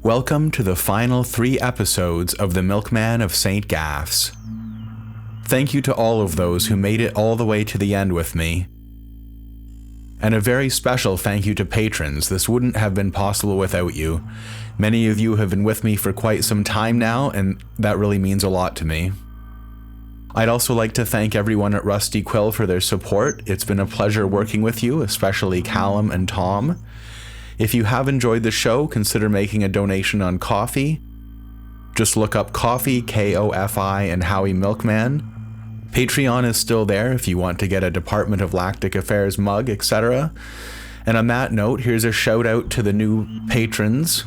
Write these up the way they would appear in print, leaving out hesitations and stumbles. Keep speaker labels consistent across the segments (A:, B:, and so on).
A: Welcome to the final 3 episodes of The Milkman of St. Gaffs. Thank you to all of those who made it all the way to the end with me. And a very special thank you to patrons. This wouldn't have been possible without you. Many of you have been with me for quite some time now, and that really means a lot to me. I'd also like to thank everyone at Rusty Quill for their support. It's been a pleasure working with you, especially Callum and Tom. If you have enjoyed the show, consider making a donation on Ko-fi. Just look up Ko-fi, K-O-F-I, and Howie Milkman. Patreon is still there if you want to get a Department of Lactic Affairs mug, etc. And on that note, here's a shout out to the new patrons.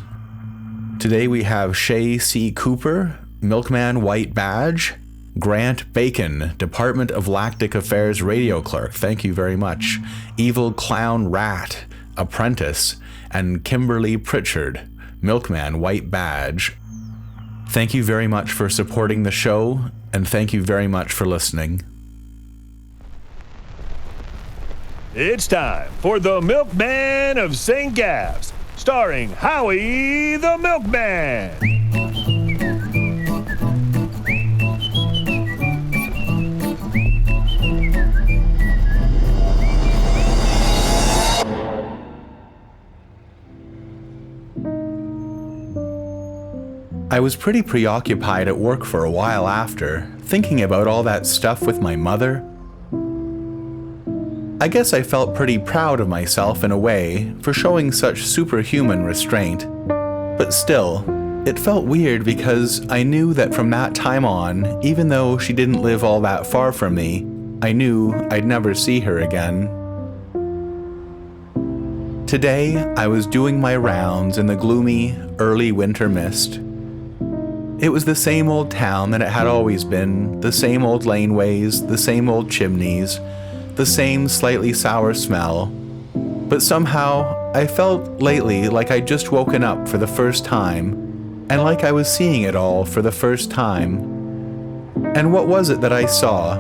A: Today we have Shay C. Cooper, Milkman White Badge, Grant Bacon, Department of Lactic Affairs Radio Clerk, thank you very much, Evil Clown Rat, Apprentice, and Kimberly Pritchard, Milkman White Badge. Thank you very much for supporting the show, and thank you very much for listening.
B: It's time for The Milkman of St. Gaffs, starring Howie the Milkman.
A: I was pretty preoccupied at work for a while after, thinking about all that stuff with my mother. I guess I felt pretty proud of myself in a way for showing such superhuman restraint, but still, it felt weird because I knew that from that time on, even though she didn't live all that far from me, I knew I'd never see her again. Today, I was doing my rounds in the gloomy, early winter mist. It was the same old town that it had always been, the same old laneways, the same old chimneys, the same slightly sour smell. But somehow, I felt lately like I'd just woken up for the first time, and like I was seeing it all for the first time. And what was it that I saw?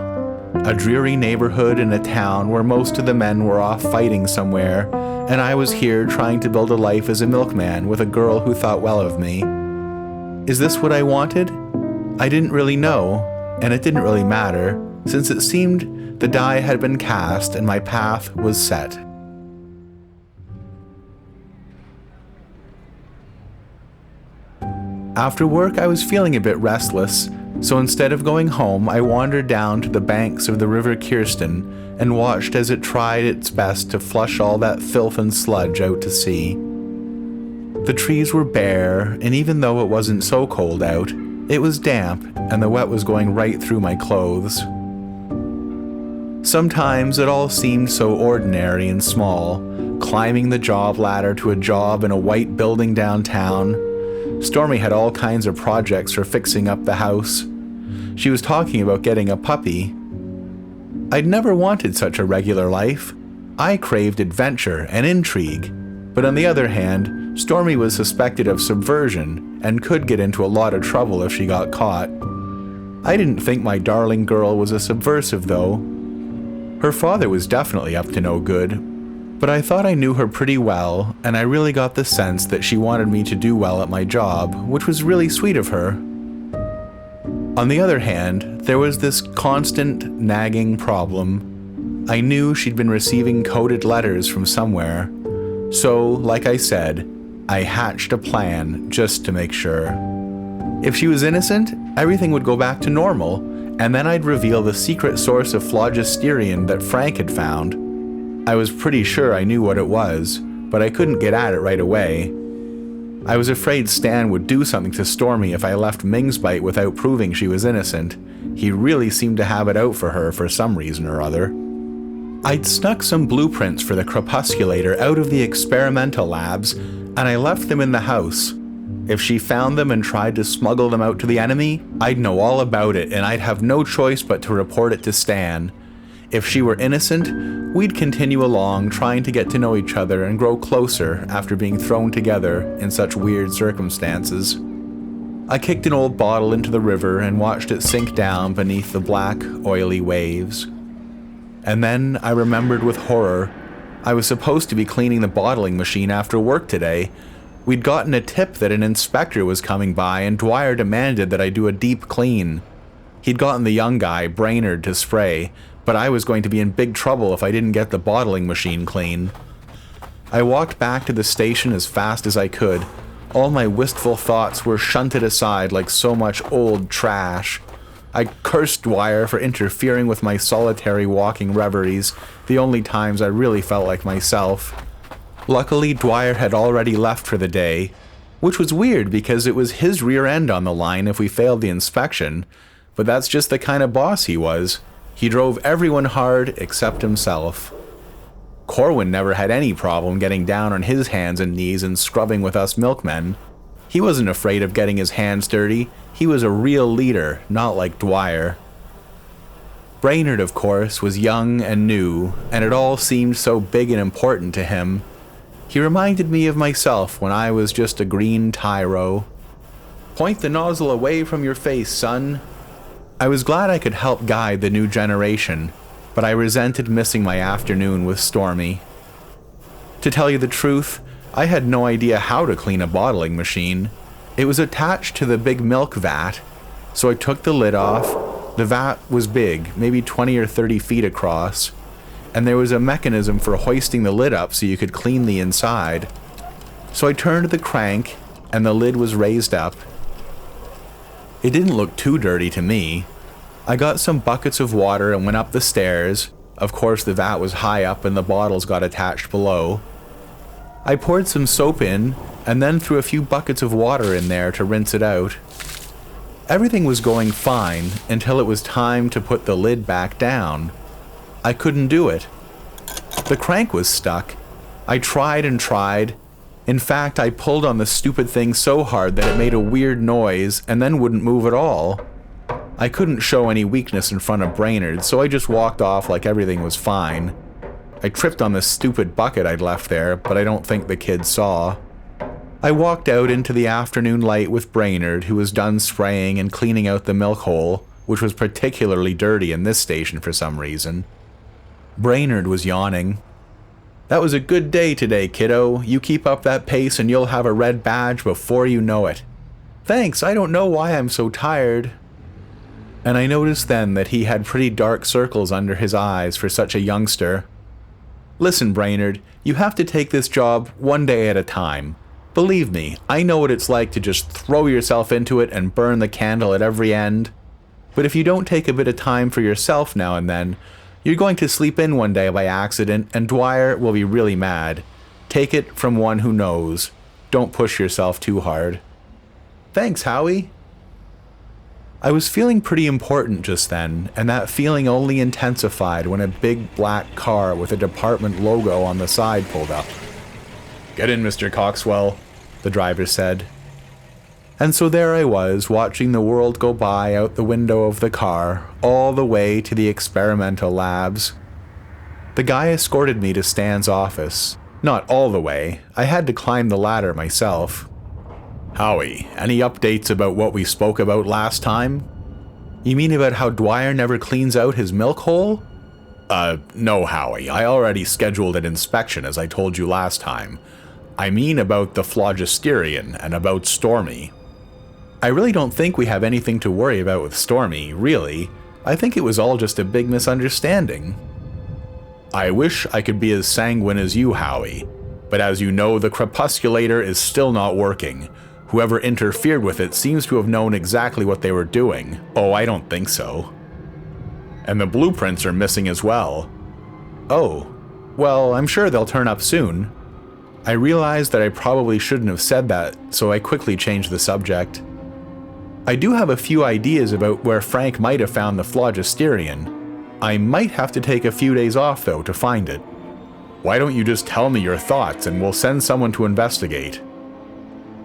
A: A dreary neighborhood in a town where most of the men were off fighting somewhere, and I was here trying to build a life as a milkman with a girl who thought well of me. Is this what I wanted? I didn't really know, and it didn't really matter, since it seemed the die had been cast and my path was set. After work, I was feeling a bit restless, so instead of going home, I wandered down to the banks of the River Kirsten and watched as it tried its best to flush all that filth and sludge out to sea. The trees were bare, and even though it wasn't so cold out, it was damp, and the wet was going right through my clothes. Sometimes it all seemed so ordinary and small, climbing the job ladder to a job in a white building downtown. Stormy had all kinds of projects for fixing up the house. She was talking about getting a puppy. I'd never wanted such a regular life. I craved adventure and intrigue, but on the other hand, Stormy was suspected of subversion and could get into a lot of trouble if she got caught. I didn't think my darling girl was a subversive, though. Her father was definitely up to no good, but I thought I knew her pretty well, and I really got the sense that she wanted me to do well at my job, which was really sweet of her. On the other hand, there was this constant, nagging problem. I knew she'd been receiving coded letters from somewhere. So, like I said, I hatched a plan just to make sure. If she was innocent, everything would go back to normal, and then I'd reveal the secret source of phlogisterium that Frank had found. I was pretty sure I knew what it was, but I couldn't get at it right away. I was afraid Stan would do something to Stormy if I left Ming's bite without proving she was innocent. He really seemed to have it out for her for some reason or other. I'd snuck some blueprints for the crepusculator out of the experimental labs, and I left them in the house. If she found them and tried to smuggle them out to the enemy, I'd know all about it, and I'd have no choice but to report it to Stan. If she were innocent, we'd continue along trying to get to know each other and grow closer after being thrown together in such weird circumstances. I kicked an old bottle into the river and watched it sink down beneath the black, oily waves. And then I remembered with horror, I was supposed to be cleaning the bottling machine after work today, We'd gotten a tip that an inspector was coming by, and Dwyer demanded that I do a deep clean. He'd gotten the young guy, Brainerd, to spray, but I was going to be in big trouble if I didn't get the bottling machine clean. I walked back to the station as fast as I could. All my wistful thoughts were shunted aside like so much old trash. I cursed Dwyer for interfering with my solitary walking reveries, the only times I really felt like myself. Luckily, Dwyer had already left for the day, which was weird because it was his rear end on the line if we failed the inspection, but that's just the kind of boss he was. He drove everyone hard except himself. Corwin never had any problem getting down on his hands and knees and scrubbing with us milkmen. He wasn't afraid of getting his hands dirty. He was a real leader, not like Dwyer. Brainerd, of course, was young and new, and it all seemed so big and important to him. He reminded me of myself when I was just a green tyro. "Point the nozzle away from your face, son." I was glad I could help guide the new generation, but I resented missing my afternoon with Stormy. To tell you the truth, I had no idea how to clean a bottling machine. It was attached to the big milk vat, so I took the lid off. The vat was big, maybe 20 or 30 feet across, and there was a mechanism for hoisting the lid up so you could clean the inside. So I turned the crank, and the lid was raised up. It didn't look too dirty to me. I got some buckets of water and went up the stairs. Of course, the vat was high up and the bottles got attached below. I poured some soap in, and then threw a few buckets of water in there to rinse it out. Everything was going fine until it was time to put the lid back down. I couldn't do it. The crank was stuck. I tried and tried. In fact, I pulled on the stupid thing so hard that it made a weird noise and then wouldn't move at all. I couldn't show any weakness in front of Brainerd, so I just walked off like everything was fine. I tripped on the stupid bucket I'd left there, but I don't think the kids saw. I walked out into the afternoon light with Brainerd, who was done spraying and cleaning out the milk hole, which was particularly dirty in this station for some reason. Brainerd was yawning. "That was a good day today, kiddo. You keep up that pace and you'll have a red badge before you know it." "Thanks, I don't know why I'm so tired." And I noticed then that he had pretty dark circles under his eyes for such a youngster. "Listen, Brainerd, you have to take this job one day at a time. Believe me, I know what it's like to just throw yourself into it and burn the candle at every end. But if you don't take a bit of time for yourself now and then, you're going to sleep in one day by accident and Dwyer will be really mad. Take it from one who knows. Don't push yourself too hard." "Thanks, Howie." I was feeling pretty important just then, and that feeling only intensified when a big black car with a department logo on the side pulled up. "Get in, Mr. Coxwell," the driver said. And so there I was, watching the world go by out the window of the car, all the way to the experimental labs. The guy escorted me to Stan's office. Not all the way. I had to climb the ladder myself. "Howie, any updates about what we spoke about last time?" "You mean about how Dwyer never cleans out his milk hole?" No, Howie. I already scheduled an inspection as I told you last time. I mean about the phlogisterian and about Stormy." "I really don't think we have anything to worry about with Stormy, really. I think it was all just a big misunderstanding." "I wish I could be as sanguine as you, Howie. But as you know, the crepusculator is still not working. Whoever interfered with it seems to have known exactly what they were doing." "Oh, I don't think so." "And the blueprints are missing as well." "Oh, well, I'm sure they'll turn up soon." I realized that I probably shouldn't have said that, so I quickly changed the subject. "I do have a few ideas about where Frank might have found the phlogisterian. I might have to take a few days off, though, to find it." "Why don't you just tell me your thoughts and we'll send someone to investigate?"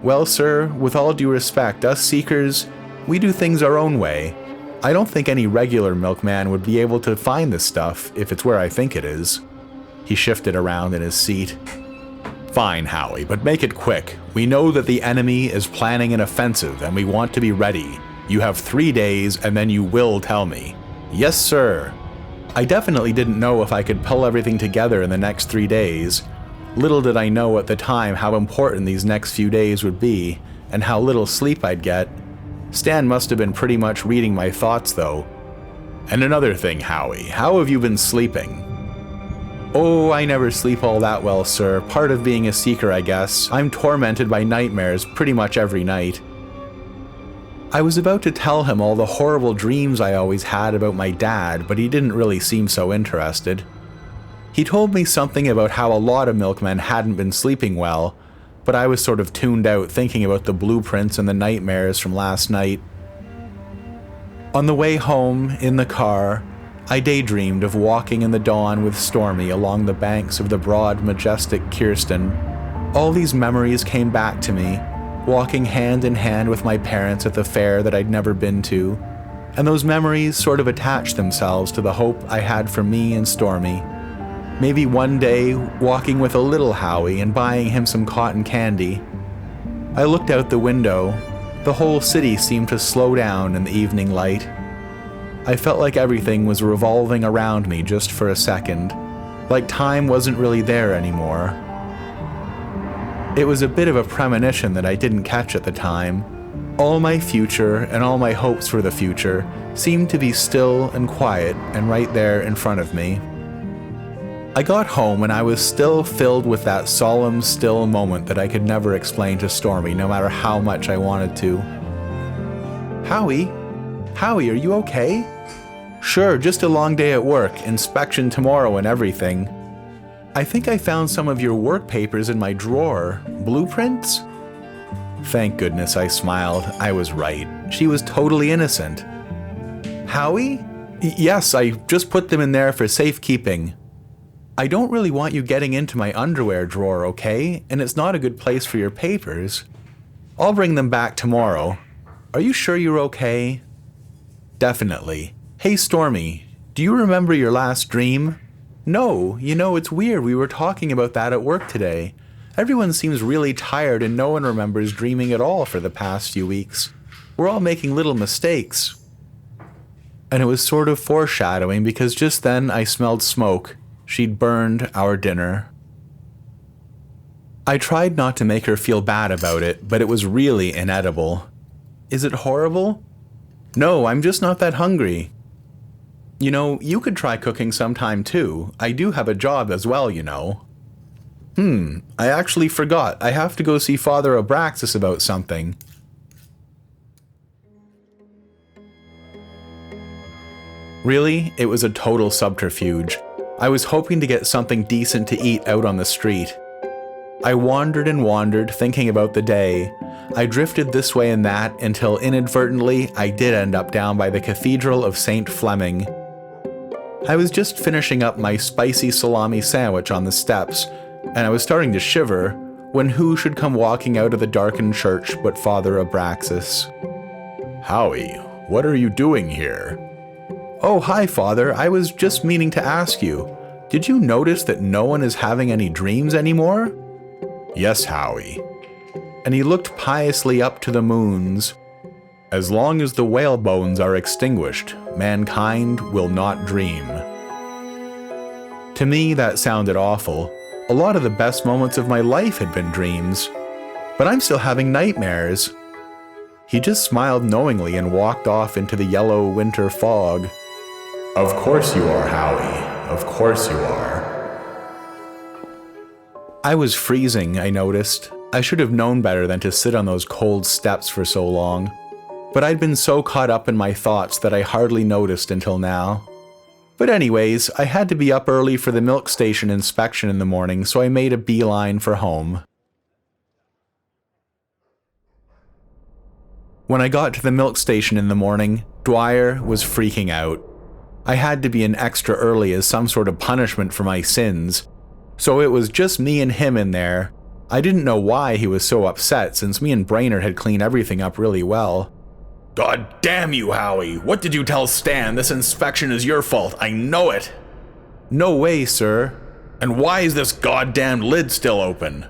A: "Well, sir, with all due respect, us Seekers, we do things our own way. I don't think any regular milkman would be able to find this stuff if it's where I think it is." He shifted around in his seat. "Fine, Howie, but make it quick. We know that the enemy is planning an offensive and we want to be ready. You have 3 days and then you will tell me." "Yes, sir." I definitely didn't know if I could pull everything together in the next 3 days. Little did I know at the time how important these next few days would be, and how little sleep I'd get. Stan must have been pretty much reading my thoughts though. And another thing, Howie, how have you been sleeping? Oh, I never sleep all that well, sir. Part of being a seeker, I guess. I'm tormented by nightmares pretty much every night. I was about to tell him all the horrible dreams I always had about my dad, but he didn't really seem so interested. He told me something about how a lot of milkmen hadn't been sleeping well, but I was sort of tuned out thinking about the blueprints and the nightmares from last night. On the way home, in the car, I daydreamed of walking in the dawn with Stormy along the banks of the broad, majestic Kirsten. All these memories came back to me, walking hand in hand with my parents at the fair that I'd never been to, and those memories sort of attached themselves to the hope I had for me and Stormy. Maybe one day, walking with a little Howie and buying him some cotton candy. I looked out the window. The whole city seemed to slow down in the evening light. I felt like everything was revolving around me just for a second, like time wasn't really there anymore. It was a bit of a premonition that I didn't catch at the time. All my future and all my hopes for the future seemed to be still and quiet and right there in front of me. I got home and I was still filled with that solemn, still moment that I could never explain to Stormy, no matter how much I wanted to. Howie, are you okay? Sure, just a long day at work, inspection tomorrow and everything. I think I found some of your work papers in my drawer. Blueprints? Thank goodness, I smiled. I was right. She was totally innocent. Howie? Yes, I just put them in there for safekeeping. I don't really want you getting into my underwear drawer, okay? And it's not a good place for your papers. I'll bring them back tomorrow. Are you sure you're okay? Definitely. Hey, Stormy, do you remember your last dream? No, it's weird. We were talking about that at work today. Everyone seems really tired and no one remembers dreaming at all for the past few weeks. We're all making little mistakes. And it was sort of foreshadowing because just then I smelled smoke. She'd burned our dinner. I tried not to make her feel bad about it, but it was really inedible. Is it horrible? No, I'm just not that hungry. You could try cooking sometime too. I do have a job as well, I actually forgot. I have to go see Father Abraxas about something. Really, it was a total subterfuge. I was hoping to get something decent to eat out on the street. I wandered and wandered, thinking about the day. I drifted this way and that until inadvertently I did end up down by the Cathedral of St. Fleming. I was just finishing up my spicy salami sandwich on the steps, and I was starting to shiver when who should come walking out of the darkened church but Father Abraxas. Howie, what are you doing here? Oh, hi, Father. I was just meaning to ask you, did you notice that no one is having any dreams anymore? Yes, Howie. And he looked piously up to the moons. As long as the whale bones are extinguished, mankind will not dream. To me, that sounded awful. A lot of the best moments of my life had been dreams, but I'm still having nightmares. He just smiled knowingly and walked off into the yellow winter fog. Of course you are, Howie. Of course you are. I was freezing, I noticed. I should have known better than to sit on those cold steps for so long. But I'd been so caught up in my thoughts that I hardly noticed until now. But anyways, I had to be up early for the milk station inspection in the morning, so I made a beeline for home. When I got to the milk station in the morning, Dwyer was freaking out. I had to be in extra early as some sort of punishment for my sins, so it was just me and him in there. I didn't know why he was so upset since me and Brainerd had cleaned everything up really well. God damn you, Howie! What did you tell Stan? This inspection is your fault, I know it! No way, sir. And why is this goddamn lid still open?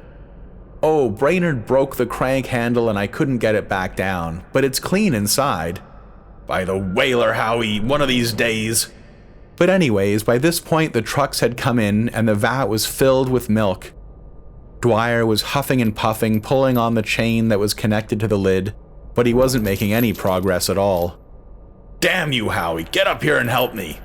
A: Oh, Brainerd broke the crank handle and I couldn't get it back down, but it's clean inside. By the whaler, Howie, one of these days. But anyways, by this point the trucks had come in and the vat was filled with milk. Dwyer was huffing and puffing, pulling on the chain that was connected to the lid, but he wasn't making any progress at all. "Damn you, Howie, get up here and help me."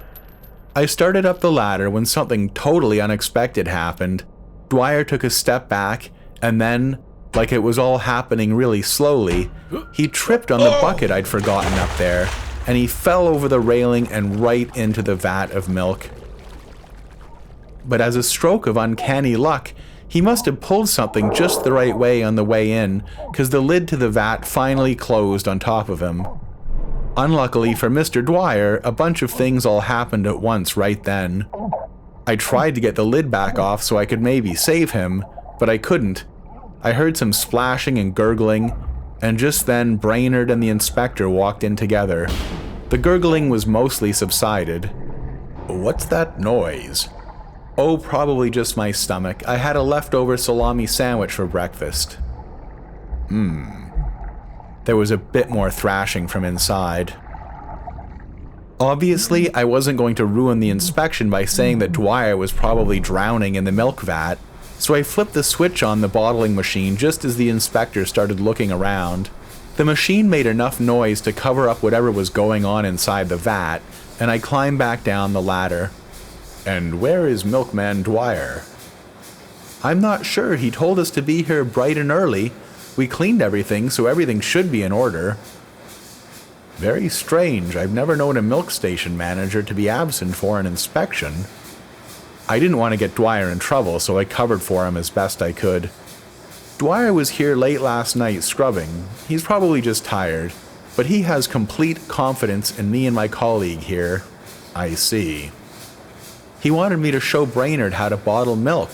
A: I started up the ladder when something totally unexpected happened. Dwyer took a step back, and then, like it was all happening really slowly, he tripped on the bucket I'd forgotten up there, and he fell over the railing and right into the vat of milk. But as a stroke of uncanny luck, he must have pulled something just the right way on the way in, because the lid to the vat finally closed on top of him. Unluckily for Mr. Dwyer, a bunch of things all happened at once right then. I tried to get the lid back off so I could maybe save him, but I couldn't. I heard some splashing and gurgling, and just then Brainerd and the inspector walked in together. The gurgling was mostly subsided. "What's that noise?" "Oh, probably just my stomach. I had a leftover salami sandwich for breakfast." There was a bit more thrashing from inside. Obviously, I wasn't going to ruin the inspection by saying that Dwyer was probably drowning in the milk vat, so I flipped the switch on the bottling machine just as the inspector started looking around. The machine made enough noise to cover up whatever was going on inside the vat, and I climbed back down the ladder. "And where is Milkman Dwyer?" "I'm not sure. He told us to be here bright and early. We cleaned everything, so everything should be in order." "Very strange. I've never known a milk station manager to be absent for an inspection." I didn't want to get Dwyer in trouble, so I covered for him as best I could. "Dwyer was here late last night scrubbing. He's probably just tired, but he has complete confidence in me and my colleague here." "I see." "He wanted me to show Brainerd how to bottle milk."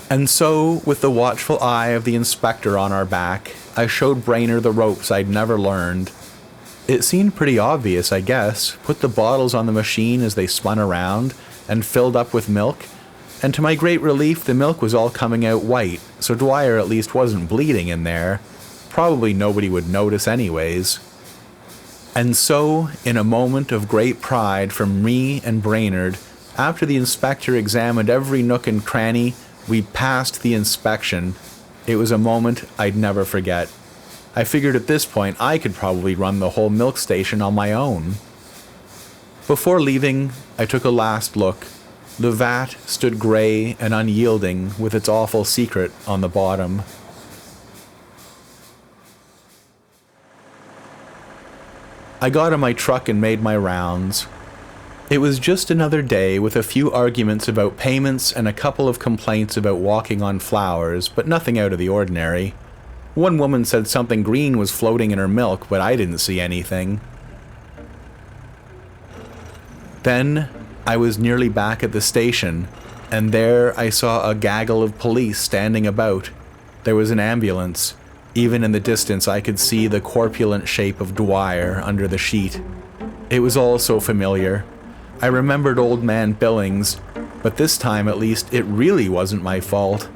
A: And so, with the watchful eye of the inspector on our back, I showed Brainerd the ropes I'd never learned. It seemed pretty obvious, I guess. Put the bottles on the machine as they spun around and filled up with milk, and to my great relief the milk was all coming out white, so Dwyer at least wasn't bleeding in there. Probably nobody would notice anyways. And so, in a moment of great pride from me and Brainerd, after the inspector examined every nook and cranny, we passed the inspection. It was a moment I'd never forget. I figured at this point I could probably run the whole milk station on my own. Before leaving, I took a last look. The vat stood gray and unyielding with its awful secret on the bottom. I got in my truck and made my rounds. It was just another day with a few arguments about payments and a couple of complaints about walking on flowers, but nothing out of the ordinary. One woman said something green was floating in her milk, but I didn't see anything. Then, I was nearly back at the station, and there I saw a gaggle of police standing about. There was an ambulance. Even in the distance I could see the corpulent shape of Dwyer under the sheet. It was all so familiar. I remembered Old Man Billings, but this time at least it really wasn't my fault.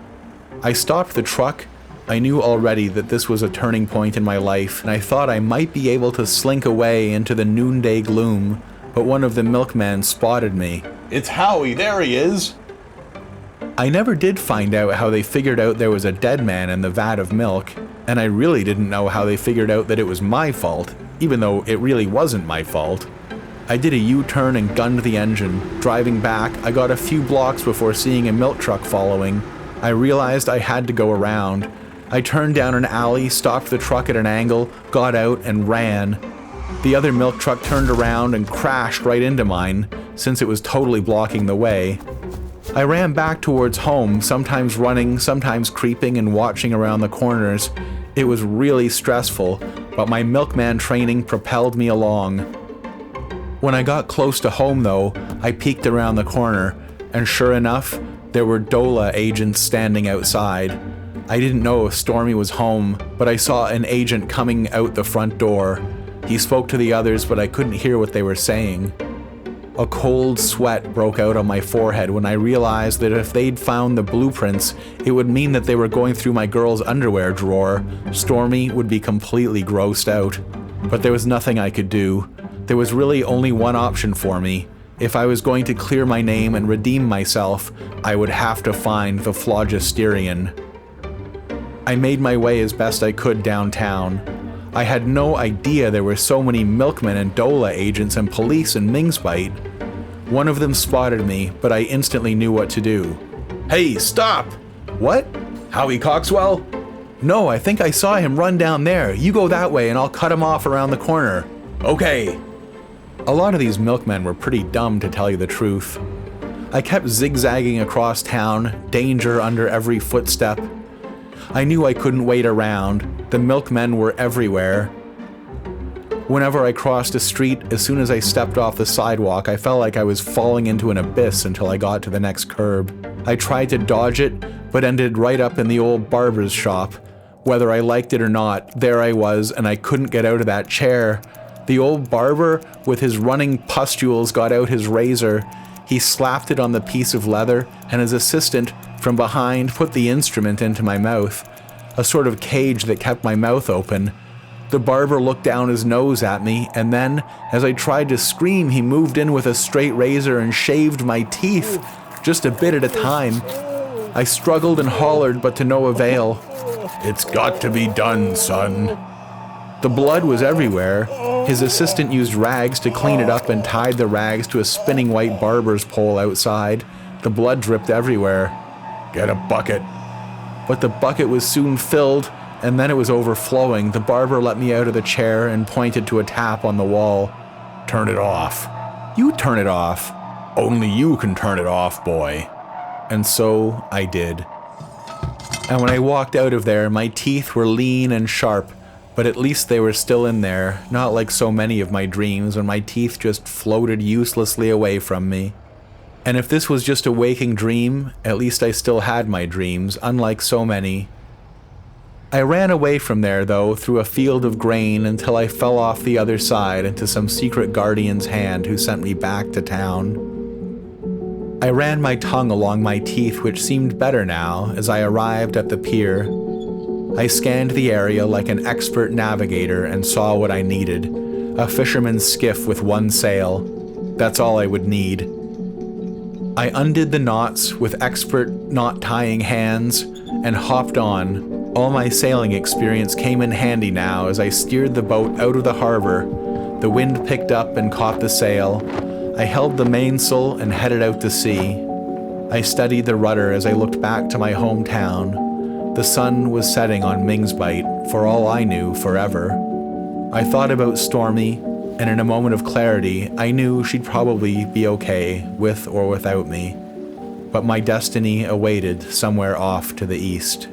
A: I stopped the truck. I knew already that this was a turning point in my life, and I thought I might be able to slink away into the noonday gloom, but one of the milkmen spotted me.
C: "It's Howie, there he is!"
A: I never did find out how they figured out there was a dead man in the vat of milk, and I really didn't know how they figured out that it was my fault, even though it really wasn't my fault. I did a U-turn and gunned the engine. Driving back, I got a few blocks before seeing a milk truck following. I realized I had to go around. I turned down an alley, stopped the truck at an angle, got out, and ran. The other milk truck turned around and crashed right into mine, since it was totally blocking the way. I ran back towards home, sometimes running, sometimes creeping and watching around the corners. It was really stressful, but my milkman training propelled me along. When I got close to home though, I peeked around the corner, and sure enough, there were DOLA agents standing outside. I didn't know if Stormy was home, but I saw an agent coming out the front door. He spoke to the others, but I couldn't hear what they were saying. A cold sweat broke out on my forehead when I realized that if they'd found the blueprints, it would mean that they were going through my girl's underwear drawer. Stormy would be completely grossed out. But there was nothing I could do. There was really only one option for me. If I was going to clear my name and redeem myself, I would have to find the phlogisterian. I made my way as best I could downtown. I had no idea there were so many milkmen and DOLA agents and police in Mingsbite. One of them spotted me, but I instantly knew what to do. "Hey, stop!" "What? Howie Coxwell?" "No, I think I saw him run down there. You go that way and I'll cut him off around the corner." "Okay." A lot of these milkmen were pretty dumb, to tell you the truth. I kept zigzagging across town, danger under every footstep. I knew I couldn't wait around. The milkmen were everywhere. Whenever I crossed a street, as soon as I stepped off the sidewalk, I felt like I was falling into an abyss until I got to the next curb. I tried to dodge it, but ended right up in the old barber's shop. Whether I liked it or not, there I was, and I couldn't get out of that chair. The old barber, with his running pustules, got out his razor. He slapped it on the piece of leather, and his assistant, from behind, put the instrument into my mouth, a sort of cage that kept my mouth open. The barber looked down his nose at me, and then, as I tried to scream, he moved in with a straight razor and shaved my teeth, just a bit at a time. I struggled and hollered, but to no avail. "It's got to be done, son." The blood was everywhere. His assistant used rags to clean it up and tied the rags to a spinning white barber's pole outside. The blood dripped everywhere. "Get a bucket." But the bucket was soon filled, and then it was overflowing. The barber let me out of the chair and pointed to a tap on the wall. "Turn it off." "You turn it off." "Only you can turn it off, boy." And so I did. And when I walked out of there, my teeth were lean and sharp, but at least they were still in there, not like so many of my dreams when my teeth just floated uselessly away from me. And if this was just a waking dream, at least I still had my dreams, unlike so many. I ran away from there, though, through a field of grain until I fell off the other side into some secret guardian's hand who sent me back to town. I ran my tongue along my teeth, which seemed better now, as I arrived at the pier. I scanned the area like an expert navigator and saw what I needed. A fisherman's skiff with one sail. That's all I would need. I undid the knots with expert knot-tying hands and hopped on. All my sailing experience came in handy now as I steered the boat out of the harbor. The wind picked up and caught the sail. I held the mainsail and headed out to sea. I studied the rudder as I looked back to my hometown. The sun was setting on Mingsbite, for all I knew, forever. I thought about Stormy, and in a moment of clarity, I knew she'd probably be okay, with or without me. But my destiny awaited somewhere off to the east.